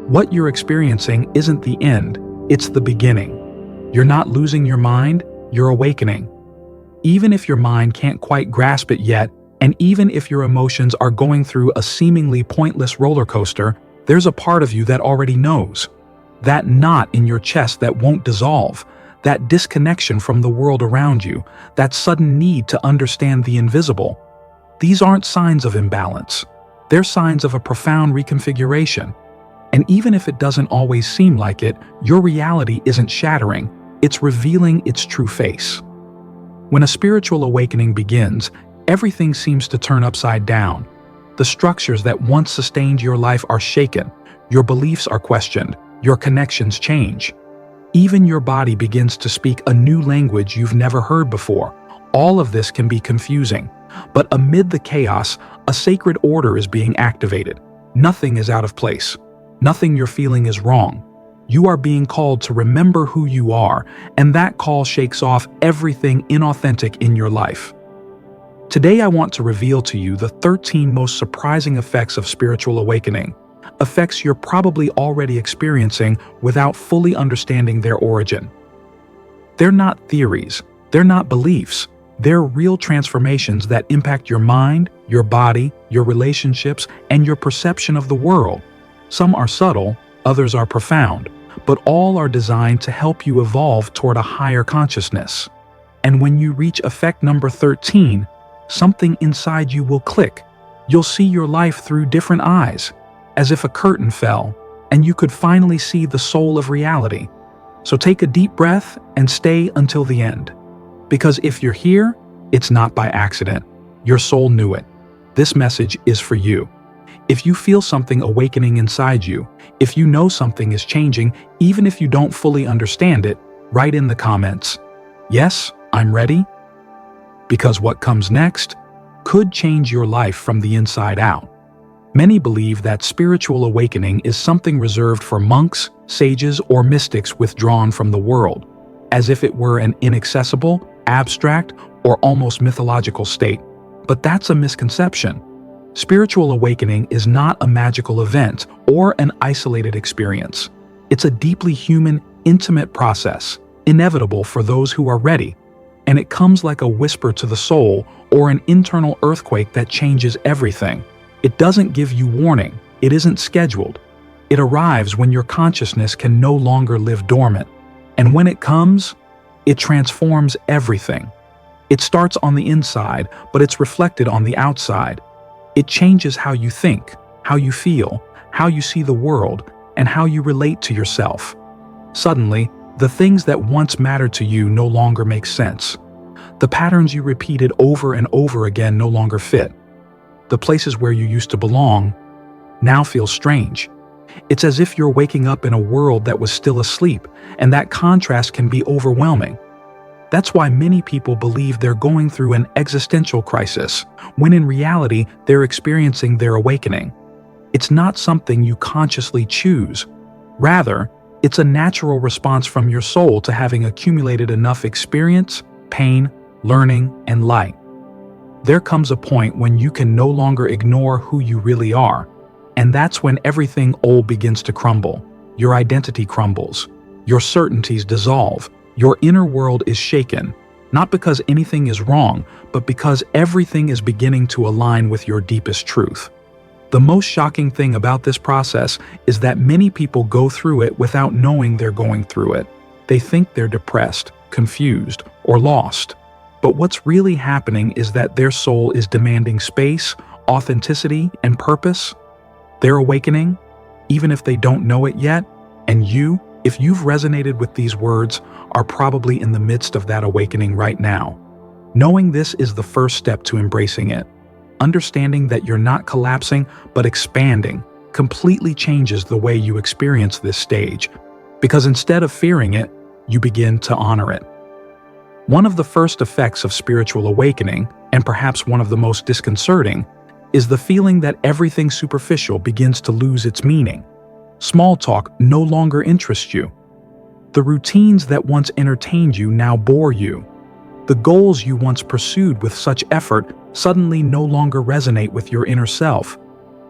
What you're experiencing isn't the end, it's the beginning. You're not losing your mind, you're awakening. Even if your mind can't quite grasp it yet, and even if your emotions are going through a seemingly pointless roller coaster, there's a part of you that already knows. That knot in your chest that won't dissolve, that disconnection from the world around you, that sudden need to understand the invisible. These aren't signs of imbalance. They're signs of a profound reconfiguration. And even if it doesn't always seem like it, your reality isn't shattering, it's revealing its true face. When a spiritual awakening begins, everything seems to turn upside down. The structures that once sustained your life are shaken, your beliefs are questioned, your connections change. Even your body begins to speak a new language you've never heard before. All of this can be confusing, but amid the chaos, a sacred order is being activated. Nothing is out of place. Nothing you're feeling is wrong. You are being called to remember who you are, and that call shakes off everything inauthentic in your life. Today I want to reveal to you the 13 most surprising effects of spiritual awakening, effects you're probably already experiencing without fully understanding their origin. They're not theories, they're not beliefs, they're real transformations that impact your mind, your body, your relationships, and your perception of the world. Some are subtle, others are profound, but all are designed to help you evolve toward a higher consciousness. And when you reach effect number 13, something inside you will click. You'll see your life through different eyes, as if a curtain fell, and you could finally see the soul of reality. So take a deep breath and stay until the end. Because if you're here, it's not by accident. Your soul knew it. This message is for you. If you feel something awakening inside you, if you know something is changing, even if you don't fully understand it, write in the comments, "Yes, I'm ready." Because what comes next could change your life from the inside out. Many believe that spiritual awakening is something reserved for monks, sages, or mystics withdrawn from the world, as if it were an inaccessible, abstract, or almost mythological state. But that's a misconception. Spiritual awakening is not a magical event or an isolated experience. It's a deeply human, intimate process, inevitable for those who are ready. And it comes like a whisper to the soul or an internal earthquake that changes everything. It doesn't give you warning. It isn't scheduled. It arrives when your consciousness can no longer live dormant. And when it comes, it transforms everything. It starts on the inside, but it's reflected on the outside. It changes how you think, how you feel, how you see the world, and how you relate to yourself. Suddenly, the things that once mattered to you no longer make sense. The patterns you repeated over and over again no longer fit. The places where you used to belong now feel strange. It's as if you're waking up in a world that was still asleep, and that contrast can be overwhelming. That's why many people believe they're going through an existential crisis, when in reality they're experiencing their awakening. It's not something you consciously choose. Rather, it's a natural response from your soul to having accumulated enough experience, pain, learning, and light. There comes a point when you can no longer ignore who you really are, and that's when everything old begins to crumble. Your identity crumbles. Your certainties dissolve. Your inner world is shaken, not because anything is wrong, but because everything is beginning to align with your deepest truth. The most shocking thing about this process is that many people go through it without knowing they're going through it. They think they're depressed, confused, or lost. But what's really happening is that their soul is demanding space, authenticity, and purpose. They're awakening, even if they don't know it yet, and you, if you've resonated with these words, are probably in the midst of that awakening right now. Knowing this is the first step to embracing it. Understanding that you're not collapsing, but expanding, completely changes the way you experience this stage, because instead of fearing it, you begin to honor it. One of the first effects of spiritual awakening, and perhaps one of the most disconcerting, is the feeling that everything superficial begins to lose its meaning. Small talk no longer interests you. The routines that once entertained you now bore you. The goals you once pursued with such effort suddenly no longer resonate with your inner self.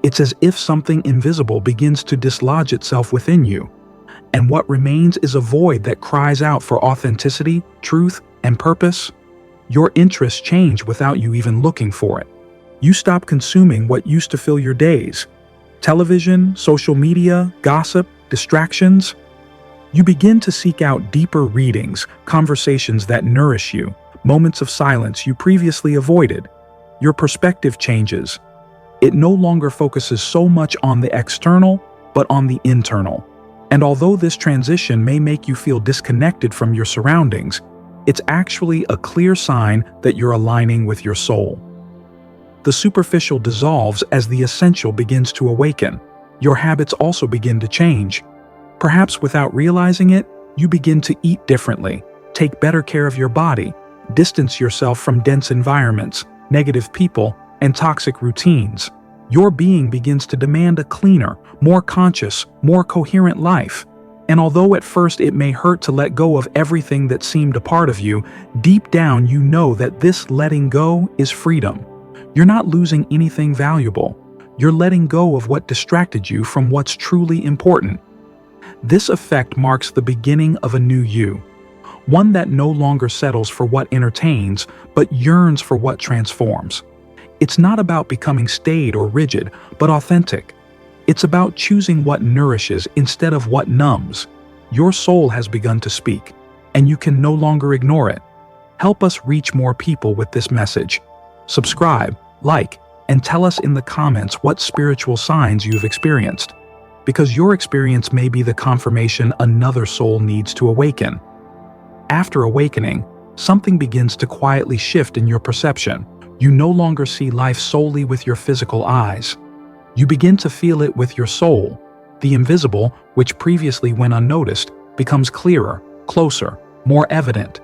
It's as if something invisible begins to dislodge itself within you, and what remains is a void that cries out for authenticity, truth, and purpose. Your interests change without you even looking for it. You stop consuming what used to fill your days: television, social media, gossip, distractions. You begin to seek out deeper readings, conversations that nourish you, moments of silence you previously avoided. Your perspective changes. It no longer focuses so much on the external, but on the internal. And although this transition may make you feel disconnected from your surroundings, it's actually a clear sign that you're aligning with your soul. The superficial dissolves as the essential begins to awaken. Your habits also begin to change. Perhaps without realizing it, you begin to eat differently, take better care of your body, distance yourself from dense environments, negative people, and toxic routines. Your being begins to demand a cleaner, more conscious, more coherent life. And although at first it may hurt to let go of everything that seemed a part of you, deep down you know that this letting go is freedom. You're not losing anything valuable. You're letting go of what distracted you from what's truly important. This effect marks the beginning of a new you, one that no longer settles for what entertains, but yearns for what transforms. It's not about becoming staid or rigid, but authentic. It's about choosing what nourishes instead of what numbs. Your soul has begun to speak, and you can no longer ignore it. Help us reach more people with this message. Subscribe, like, and tell us in the comments what spiritual signs you've experienced, because your experience may be the confirmation another soul needs to awaken. After awakening, something begins to quietly shift in your perception. You no longer see life solely with your physical eyes. You begin to feel it with your soul. The invisible, which previously went unnoticed, becomes clearer, closer, more evident.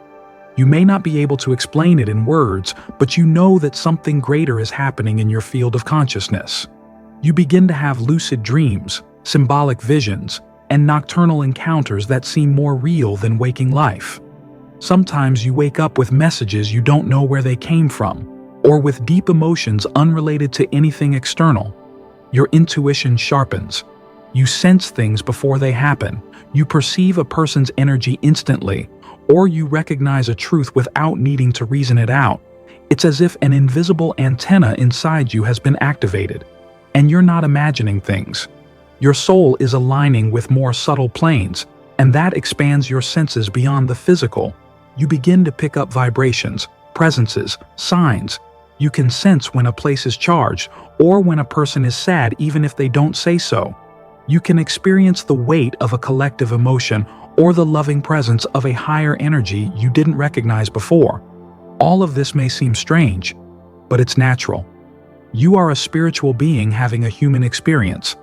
You may not be able to explain it in words, but you know that something greater is happening in your field of consciousness. You begin to have lucid dreams, symbolic visions, and nocturnal encounters that seem more real than waking life. Sometimes you wake up with messages you don't know where they came from, or with deep emotions unrelated to anything external. Your intuition sharpens. You sense things before they happen. You perceive a person's energy instantly, or you recognize a truth without needing to reason it out. It's as if an invisible antenna inside you has been activated, and you're not imagining things. Your soul is aligning with more subtle planes, and that expands your senses beyond the physical. You begin to pick up vibrations, presences, signs. You can sense when a place is charged, or when a person is sad even if they don't say so. You can experience the weight of a collective emotion or the loving presence of a higher energy you didn't recognize before. All of this may seem strange, but it's natural. You are a spiritual being having a human experience,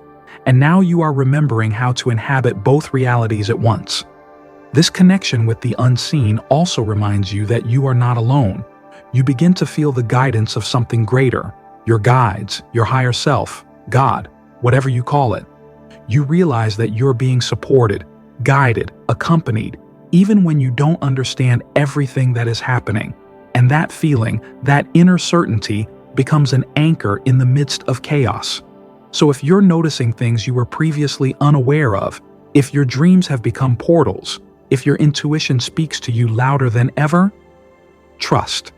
and now you are remembering how to inhabit both realities at once. This connection with the unseen also reminds you that you are not alone. You begin to feel the guidance of something greater, your guides, your higher self, God, whatever you call it. You realize that you're being supported, guided, accompanied, even when you don't understand everything that is happening. And that feeling, that inner certainty, becomes an anchor in the midst of chaos. So if you're noticing things you were previously unaware of, if your dreams have become portals, if your intuition speaks to you louder than ever, trust.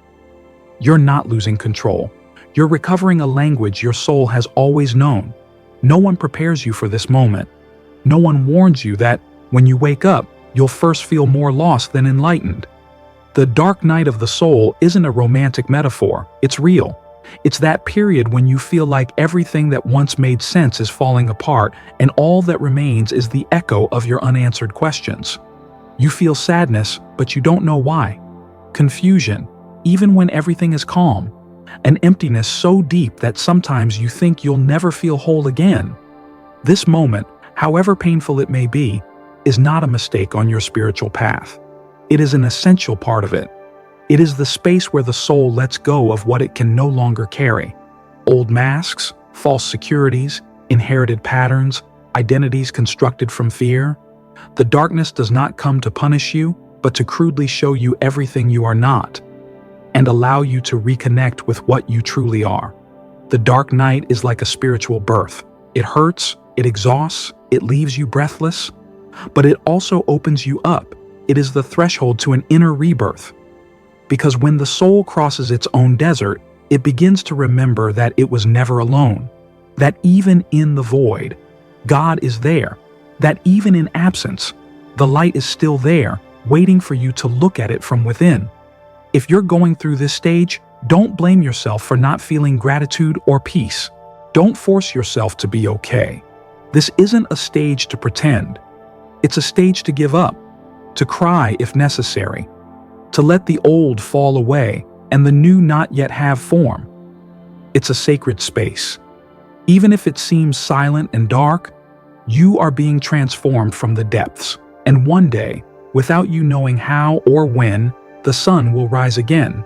You're not losing control. You're recovering a language your soul has always known. No one prepares you for this moment. No one warns you that when you wake up, you'll first feel more lost than enlightened. The dark night of the soul isn't a romantic metaphor, it's real. It's that period when you feel like everything that once made sense is falling apart, and all that remains is the echo of your unanswered questions. You feel sadness, but you don't know why. Confusion, even when everything is calm. An emptiness so deep that sometimes you think you'll never feel whole again. This moment, however painful it may be, is not a mistake on your spiritual path. It is an essential part of it. It is the space where the soul lets go of what it can no longer carry. Old masks, false securities, inherited patterns, identities constructed from fear. The darkness does not come to punish you, but to crudely show you everything you are not, and allow you to reconnect with what you truly are. The dark night is like a spiritual birth. It hurts, it exhausts, it leaves you breathless, but it also opens you up. It is the threshold to an inner rebirth. Because when the soul crosses its own desert, it begins to remember that it was never alone, that even in the void, God is there, that even in absence, the light is still there, waiting for you to look at it from within. If you're going through this stage, don't blame yourself for not feeling gratitude or peace. Don't force yourself to be okay. This isn't a stage to pretend. It's a stage to give up, to cry if necessary, to let the old fall away and the new not yet have form. It's a sacred space. Even if it seems silent and dark, you are being transformed from the depths, and one day, without you knowing how or when, the sun will rise again.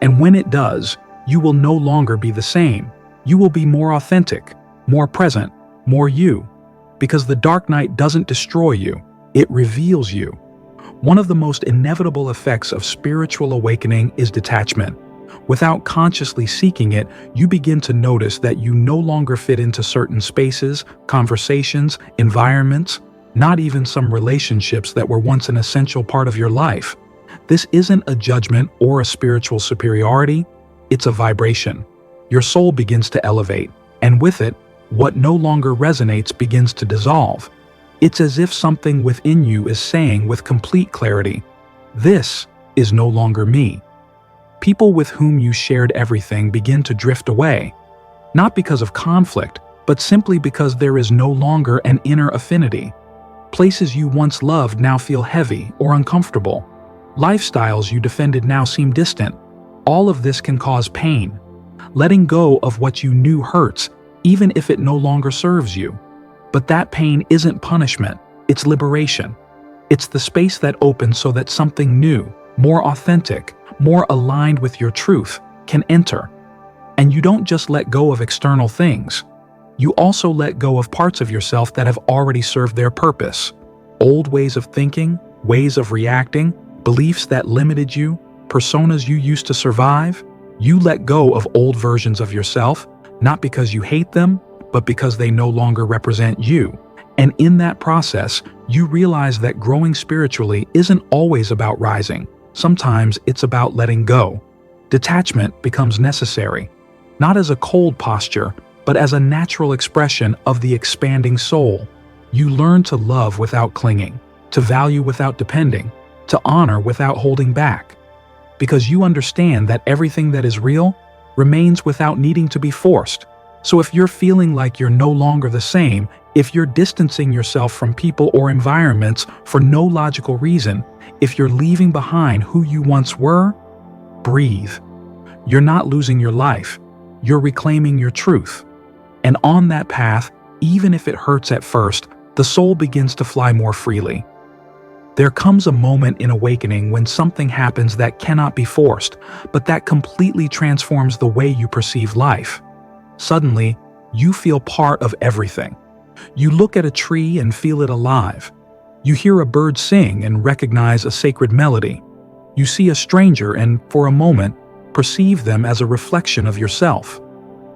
And when it does, you will no longer be the same. You will be more authentic, more present, more you. Because the dark night doesn't destroy you, it reveals you. One of the most inevitable effects of spiritual awakening is detachment. Without consciously seeking it, you begin to notice that you no longer fit into certain spaces, conversations, environments, not even some relationships that were once an essential part of your life. This isn't a judgment or a spiritual superiority, it's a vibration. Your soul begins to elevate, and with it, what no longer resonates begins to dissolve. It's as if something within you is saying with complete clarity, "This is no longer me." People with whom you shared everything begin to drift away, not because of conflict, but simply because there is no longer an inner affinity. Places you once loved now feel heavy or uncomfortable. Lifestyles you defended now seem distant. All of this can cause pain. Letting go of what you knew hurts, even if it no longer serves you. But that pain isn't punishment, it's liberation. It's the space that opens so that something new, more authentic, more aligned with your truth, can enter. And you don't just let go of external things. You also let go of parts of yourself that have already served their purpose. Old ways of thinking, ways of reacting, beliefs that limited you, personas you used to survive. You let go of old versions of yourself, not because you hate them, but because they no longer represent you. And in that process, you realize that growing spiritually isn't always about rising. Sometimes it's about letting go. Detachment becomes necessary, not as a cold posture, but as a natural expression of the expanding soul. You learn to love without clinging, to value without depending, to honor without holding back. Because you understand that everything that is real remains without needing to be forced. So if you're feeling like you're no longer the same, if you're distancing yourself from people or environments for no logical reason, if you're leaving behind who you once were, breathe. You're not losing your life. You're reclaiming your truth. And on that path, even if it hurts at first, the soul begins to fly more freely. There comes a moment in awakening when something happens that cannot be forced, but that completely transforms the way you perceive life. Suddenly, you feel part of everything. You look at a tree and feel it alive. You hear a bird sing and recognize a sacred melody. You see a stranger and, for a moment, perceive them as a reflection of yourself.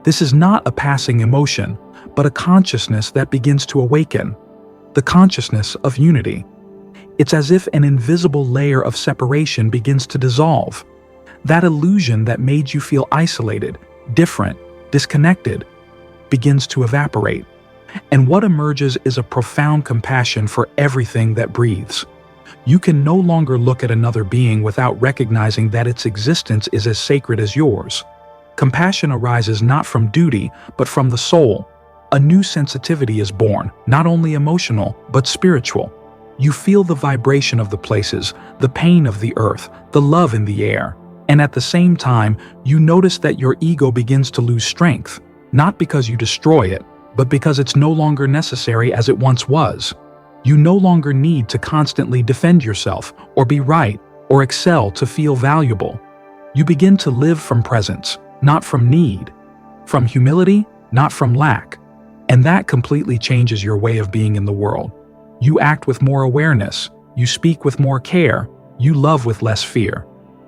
This is not a passing emotion, but a consciousness that begins to awaken. The consciousness of unity. It's as if an invisible layer of separation begins to dissolve. That illusion that made you feel isolated, different, disconnected, begins to evaporate. And what emerges is a profound compassion for everything that breathes. You can no longer look at another being without recognizing that its existence is as sacred as yours. Compassion arises not from duty, but from the soul. A new sensitivity is born, not only emotional, but spiritual. You feel the vibration of the places, the pain of the earth, the love in the air. And at the same time, you notice that your ego begins to lose strength, not because you destroy it, but because it's no longer necessary as it once was. You no longer need to constantly defend yourself, or be right, or excel to feel valuable. You begin to live from presence, not from need, from humility, not from lack. And that completely changes your way of being in the world. You act with more awareness, you speak with more care, you love with less fear.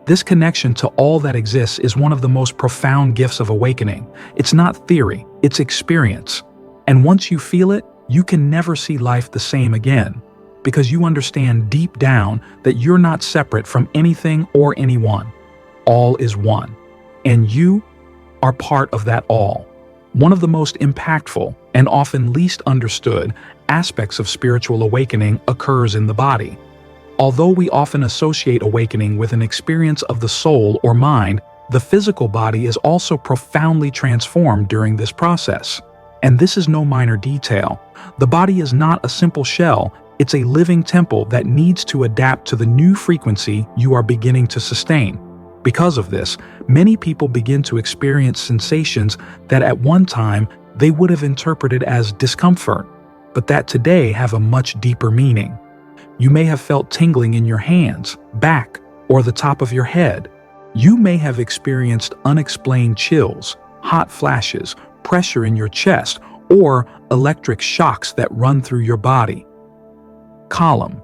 This connection to all that exists is one of the most profound gifts of awakening. It's not theory, it's experience. And once you feel it, you can never see life the same again, because you understand deep down that you're not separate from anything or anyone. All is one, and you are part of that all. One of the most impactful and often least understood aspects of spiritual awakening occurs in the body. Although we often associate awakening with an experience of the soul or mind, the physical body is also profoundly transformed during this process. And this is no minor detail. The body is not a simple shell, it's a living temple that needs to adapt to the new frequency you are beginning to sustain. Because of this, many people begin to experience sensations that at one time they would have interpreted as discomfort, but that today have a much deeper meaning. You may have felt tingling in your hands, back, or the top of your head. You may have experienced unexplained chills, hot flashes, pressure in your chest, or electric shocks that run through your body. Column.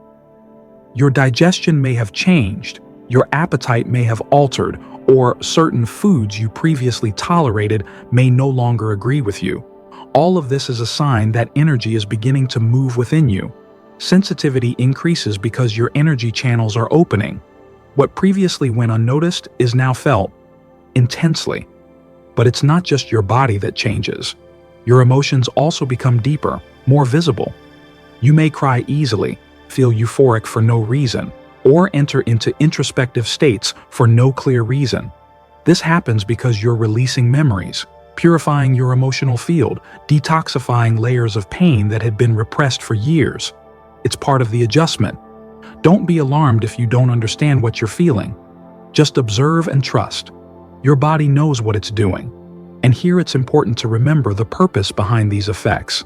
Your digestion may have changed, your appetite may have altered, or certain foods you previously tolerated may no longer agree with you. All of this is a sign that energy is beginning to move within you. Sensitivity increases because your energy channels are opening. What previously went unnoticed is now felt intensely. But it's not just your body that changes. Your emotions also become deeper, more visible. You may cry easily, feel euphoric for no reason, or enter into introspective states for no clear reason. This happens because you're releasing memories, purifying your emotional field, detoxifying layers of pain that had been repressed for years. It's part of the adjustment. Don't be alarmed if you don't understand what you're feeling. Just observe and trust. Your body knows what it's doing. And here it's important to remember the purpose behind these effects.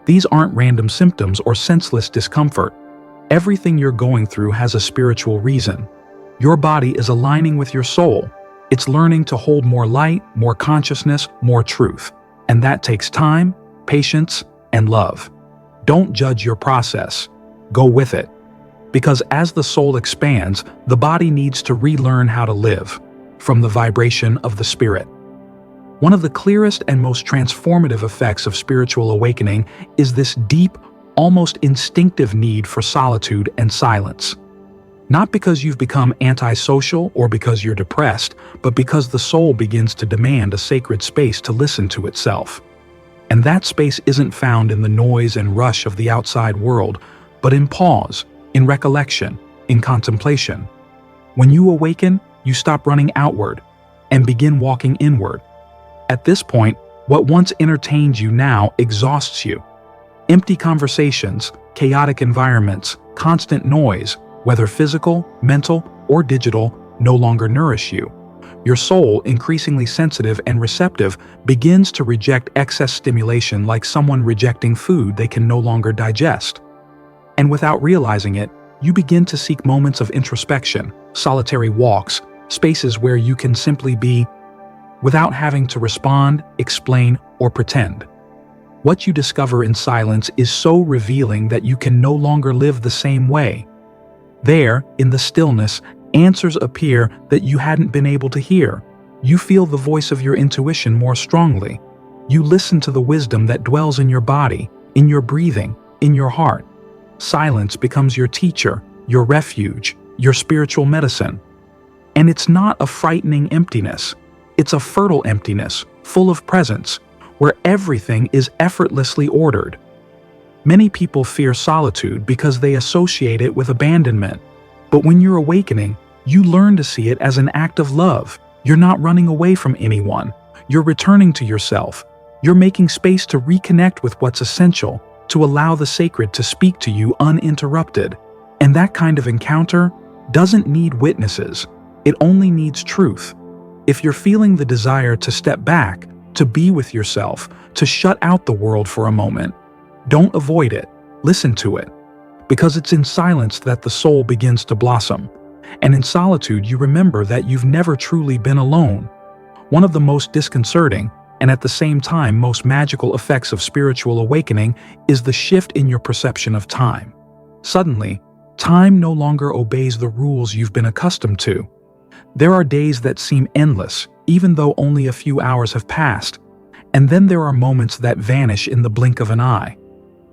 These aren't random symptoms or senseless discomfort. Everything you're going through has a spiritual reason. Your body is aligning with your soul. It's learning to hold more light, more consciousness, more truth. And that takes time, patience, and love. Don't judge your process. Go with it. Because as the soul expands, the body needs to relearn how to live from the vibration of the spirit. One of the clearest and most transformative effects of spiritual awakening is this deep, almost instinctive need for solitude and silence. Not because you've become antisocial or because you're depressed, but because the soul begins to demand a sacred space to listen to itself. And that space isn't found in the noise and rush of the outside world, but in pause, in recollection, in contemplation. When you awaken, you stop running outward and begin walking inward. At this point, what once entertained you now exhausts you. Empty conversations, chaotic environments, constant noise, whether physical, mental, or digital, no longer nourish you. Your soul, increasingly sensitive and receptive, begins to reject excess stimulation like someone rejecting food they can no longer digest. And without realizing it, you begin to seek moments of introspection, solitary walks, spaces where you can simply be without having to respond, explain, or pretend. What you discover in silence is so revealing that you can no longer live the same way. There, in the stillness, answers appear that you hadn't been able to hear. You feel the voice of your intuition more strongly. You listen to the wisdom that dwells in your body, in your breathing, in your heart. Silence becomes your teacher, your refuge, your spiritual medicine. And it's not a frightening emptiness. It's a fertile emptiness, full of presence, where everything is effortlessly ordered. Many people fear solitude because they associate it with abandonment. But when you're awakening, you learn to see it as an act of love. You're not running away from anyone. You're returning to yourself. You're making space to reconnect with what's essential, to allow the sacred to speak to you uninterrupted. And that kind of encounter doesn't need witnesses. It only needs truth. If you're feeling the desire to step back, to be with yourself, to shut out the world for a moment, don't avoid it. Listen to it. Because it's in silence that the soul begins to blossom. And in solitude, you remember that you've never truly been alone. One of the most disconcerting, and at the same time most magical effects of spiritual awakening is the shift in your perception of time. Suddenly, time no longer obeys the rules you've been accustomed to. There are days that seem endless, even though only a few hours have passed. And then there are moments that vanish in the blink of an eye.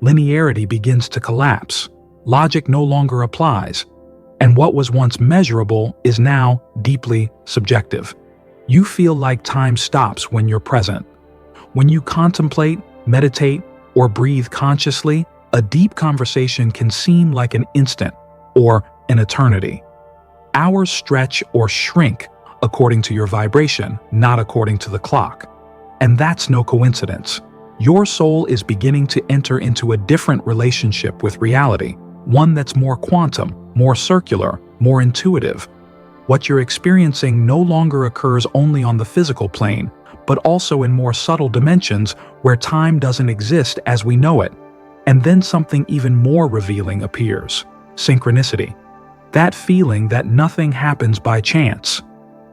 Linearity begins to collapse. Logic no longer applies. And what was once measurable is now deeply subjective. You feel like time stops when you're present. When you contemplate, meditate, or breathe consciously, a deep conversation can seem like an instant or an eternity. Hours stretch or shrink according to your vibration, not according to the clock. And that's no coincidence. Your soul is beginning to enter into a different relationship with reality, one that's more quantum, more circular, more intuitive. What you're experiencing no longer occurs only on the physical plane, but also in more subtle dimensions where time doesn't exist as we know it. And then something even more revealing appears: synchronicity. That feeling that nothing happens by chance.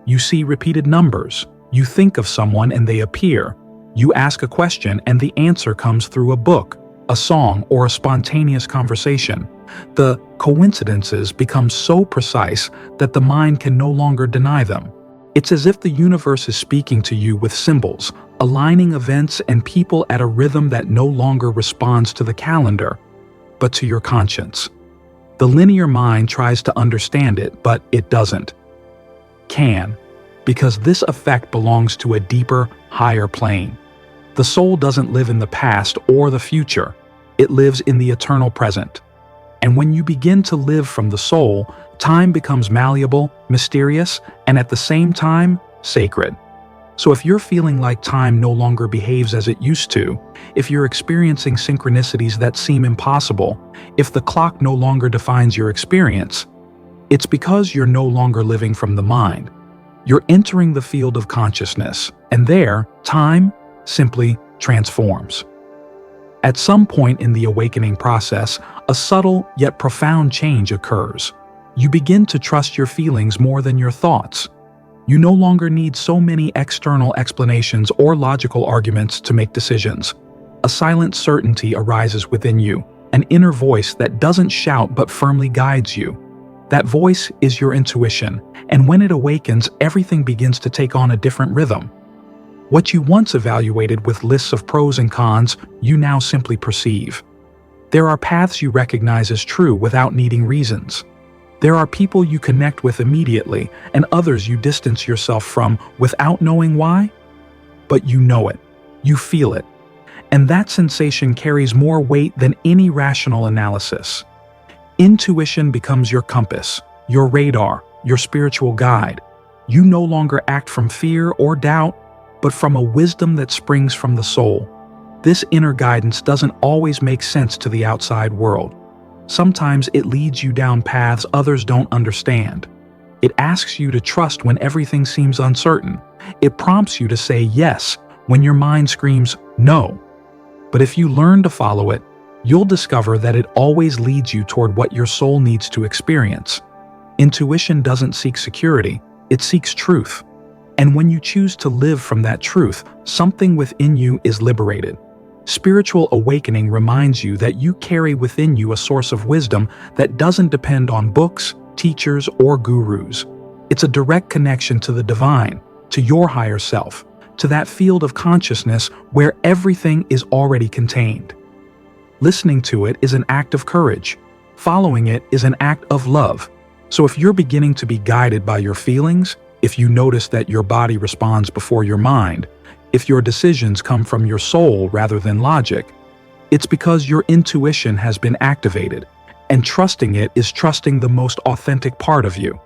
You see repeated numbers. You think of someone and they appear. You ask a question and the answer comes through a book, a song, or a spontaneous conversation. The coincidences become so precise that the mind can no longer deny them. It's as if the universe is speaking to you with symbols, aligning events and people at a rhythm that no longer responds to the calendar, but to your conscience. The linear mind tries to understand it, but it doesn't. Can, because this effect belongs to a deeper, higher plane. The soul doesn't live in the past or the future. It lives in the eternal present. And when you begin to live from the soul, time becomes malleable, mysterious, and at the same time, sacred. So if you're feeling like time no longer behaves as it used to, if you're experiencing synchronicities that seem impossible, if the clock no longer defines your experience, it's because you're no longer living from the mind. You're entering the field of consciousness, and there, time simply transforms. At some point in the awakening process, a subtle yet profound change occurs. You begin to trust your feelings more than your thoughts. You no longer need so many external explanations or logical arguments to make decisions. A silent certainty arises within you, an inner voice that doesn't shout but firmly guides you. That voice is your intuition, and when it awakens, everything begins to take on a different rhythm. What you once evaluated with lists of pros and cons, you now simply perceive. There are paths you recognize as true without needing reasons. There are people you connect with immediately, and others you distance yourself from without knowing why. But you know it. You feel it. And that sensation carries more weight than any rational analysis. Intuition becomes your compass, your radar, your spiritual guide. You no longer act from fear or doubt, but from a wisdom that springs from the soul. This inner guidance doesn't always make sense to the outside world. Sometimes it leads you down paths others don't understand. It asks you to trust when everything seems uncertain. It prompts you to say yes when your mind screams no. But if you learn to follow it, you'll discover that it always leads you toward what your soul needs to experience. Intuition doesn't seek security, it seeks truth. And when you choose to live from that truth, something within you is liberated. Spiritual awakening reminds you that you carry within you a source of wisdom that doesn't depend on books, teachers, or gurus. It's a direct connection to the divine, to your higher self, to that field of consciousness where everything is already contained. Listening to it is an act of courage. Following it is an act of love. So if you're beginning to be guided by your feelings, if you notice that your body responds before your mind, if your decisions come from your soul rather than logic, it's because your intuition has been activated, and trusting it is trusting the most authentic part of you.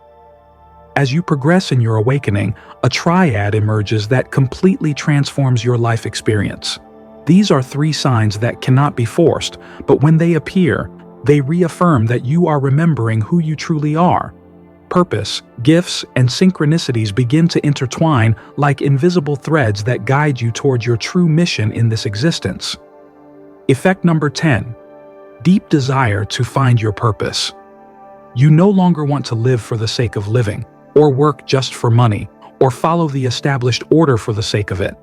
As you progress in your awakening, a triad emerges that completely transforms your life experience. These are 3 signs that cannot be forced, but when they appear, they reaffirm that you are remembering who you truly are. Purpose, gifts, and synchronicities begin to intertwine like invisible threads that guide you toward your true mission in this existence. Effect number 10. Deep desire to find your purpose. You no longer want to live for the sake of living, or work just for money, or follow the established order for the sake of it.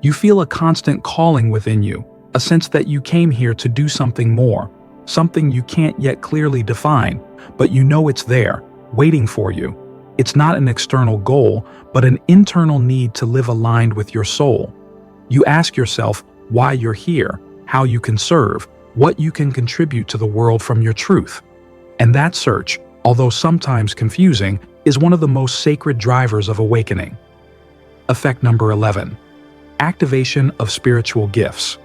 You feel a constant calling within you, a sense that you came here to do something more, something you can't yet clearly define, but you know it's there, waiting for you. It's not an external goal, but an internal need to live aligned with your soul. You ask yourself why you're here, how you can serve, what you can contribute to the world from your truth. And that search, although sometimes confusing, is one of the most sacred drivers of awakening. Effect number 11. Activation of spiritual gifts.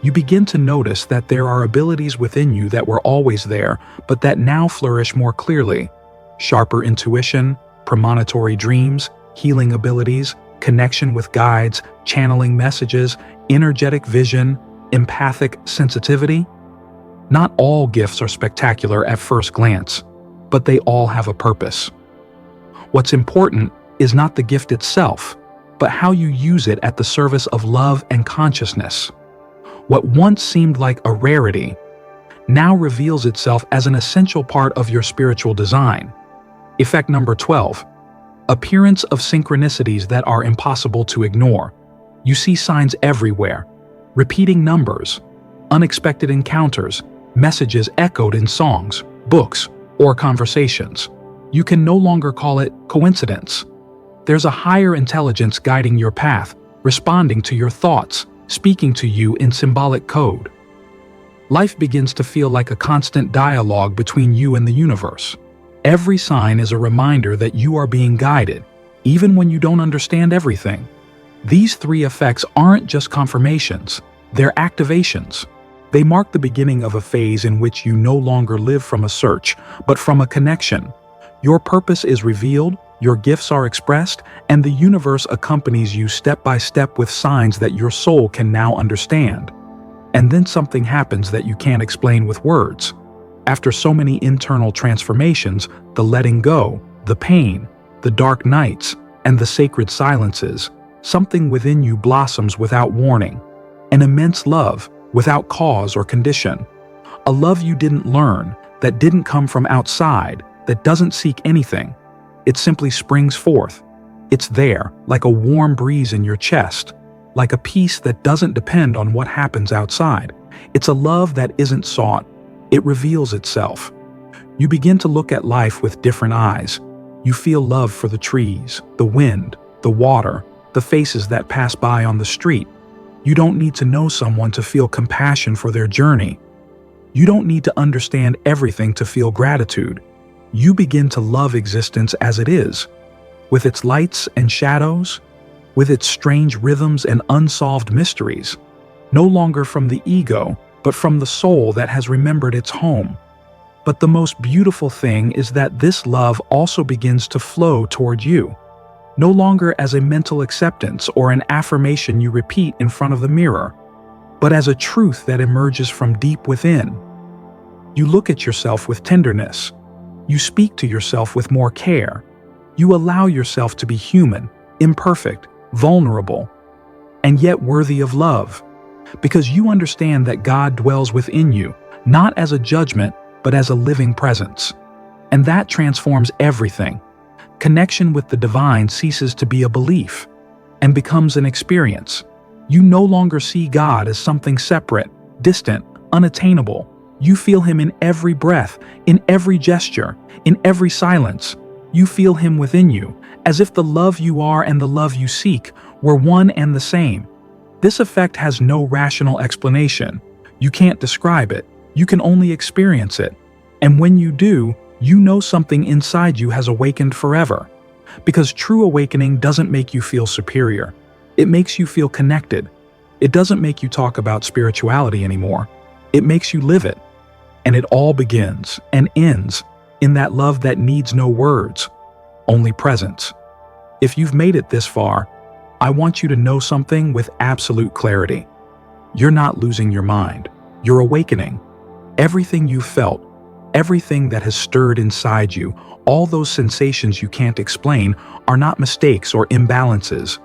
You begin to notice that there are abilities within you that were always there, but that now flourish more clearly. Sharper intuition, premonitory dreams, healing abilities, connection with guides, channeling messages, energetic vision, empathic sensitivity. Not all gifts are spectacular at first glance, but they all have a purpose. What's important is not the gift itself, but how you use it at the service of love and consciousness. What once seemed like a rarity now reveals itself as an essential part of your spiritual design. Effect number 12. Appearance of synchronicities that are impossible to ignore. You see signs everywhere. Repeating numbers, unexpected encounters, messages echoed in songs, books, or conversations. You can no longer call it coincidence. There's a higher intelligence guiding your path, responding to your thoughts, speaking to you in symbolic code. Life begins to feel like a constant dialogue between you and the universe. Every sign is a reminder that you are being guided, even when you don't understand everything. These three effects aren't just confirmations, they're activations. They mark the beginning of a phase in which you no longer live from a search, but from a connection. Your purpose is revealed, your gifts are expressed, and the universe accompanies you step by step with signs that your soul can now understand. And then something happens that you can't explain with words. After so many internal transformations, the letting go, the pain, the dark nights, and the sacred silences, something within you blossoms without warning. An immense love, without cause or condition. A love you didn't learn, that didn't come from outside, that doesn't seek anything. It simply springs forth. It's there, like a warm breeze in your chest, like a peace that doesn't depend on what happens outside. It's a love that isn't sought. It reveals itself. You begin to look at life with different eyes. You feel love for the trees, the wind, the water, the faces that pass by on the street. You don't need to know someone to feel compassion for their journey. You don't need to understand everything to feel gratitude. You begin to love existence as it is, with its lights and shadows, with its strange rhythms and unsolved mysteries, no longer from the ego, but from the soul that has remembered its home. But the most beautiful thing is that this love also begins to flow toward you, no longer as a mental acceptance or an affirmation you repeat in front of the mirror, but as a truth that emerges from deep within. You look at yourself with tenderness. You speak to yourself with more care. You allow yourself to be human, imperfect, vulnerable, and yet worthy of love, because you understand that God dwells within you, not as a judgment, but as a living presence. And that transforms everything. Connection with the divine ceases to be a belief and becomes an experience. You no longer see God as something separate, distant, unattainable. You feel Him in every breath, in every gesture, in every silence. You feel Him within you, as if the love you are and the love you seek were one and the same. This effect has no rational explanation. You can't describe it. You can only experience it. And when you do, you know something inside you has awakened forever. Because true awakening doesn't make you feel superior. It makes you feel connected. It doesn't make you talk about spirituality anymore. It makes you live it. And it all begins and ends in that love that needs no words, only presence. If you've made it this far, I want you to know something with absolute clarity. You're not losing your mind. You're awakening. Everything you've felt, everything that has stirred inside you, all those sensations you can't explain, are not mistakes or imbalances.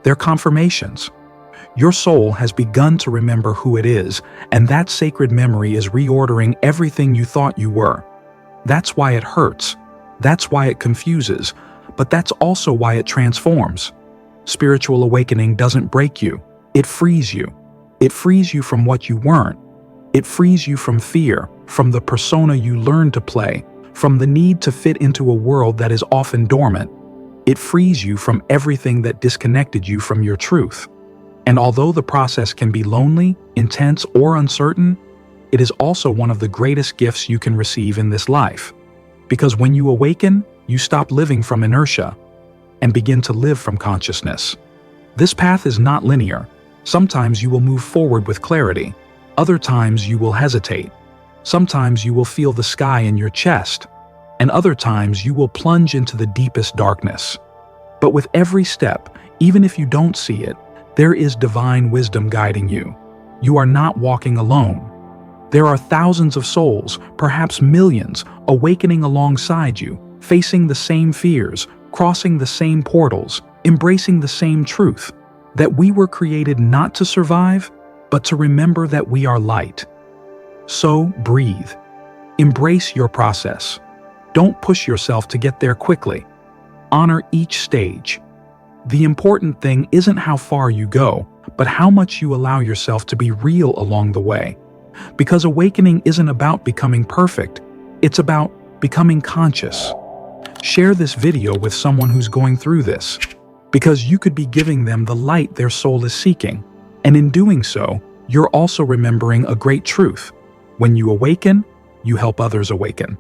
They're confirmations. Your soul has begun to remember who it is, and that sacred memory is reordering everything you thought you were. That's why it hurts. That's why it confuses. But that's also why it transforms. Spiritual awakening doesn't break you. It frees you. It frees you from what you weren't. It frees you from fear, from the persona you learned to play, from the need to fit into a world that is often dormant. It frees you from everything that disconnected you from your truth. And although the process can be lonely, intense, or uncertain, it is also one of the greatest gifts you can receive in this life. Because when you awaken, you stop living from inertia and begin to live from consciousness. This path is not linear. Sometimes you will move forward with clarity. Other times you will hesitate. Sometimes you will feel the sky in your chest. And other times you will plunge into the deepest darkness. But with every step, even if you don't see it, there is divine wisdom guiding you. You are not walking alone. There are thousands of souls, perhaps millions, awakening alongside you, facing the same fears, crossing the same portals, embracing the same truth, that we were created not to survive, but to remember that we are light. So breathe. Embrace your process. Don't push yourself to get there quickly. Honor each stage. The important thing isn't how far you go, but how much you allow yourself to be real along the way. Because awakening isn't about becoming perfect, it's about becoming conscious. Share this video with someone who's going through this, because you could be giving them the light their soul is seeking. And in doing so, you're also remembering a great truth. When you awaken, you help others awaken.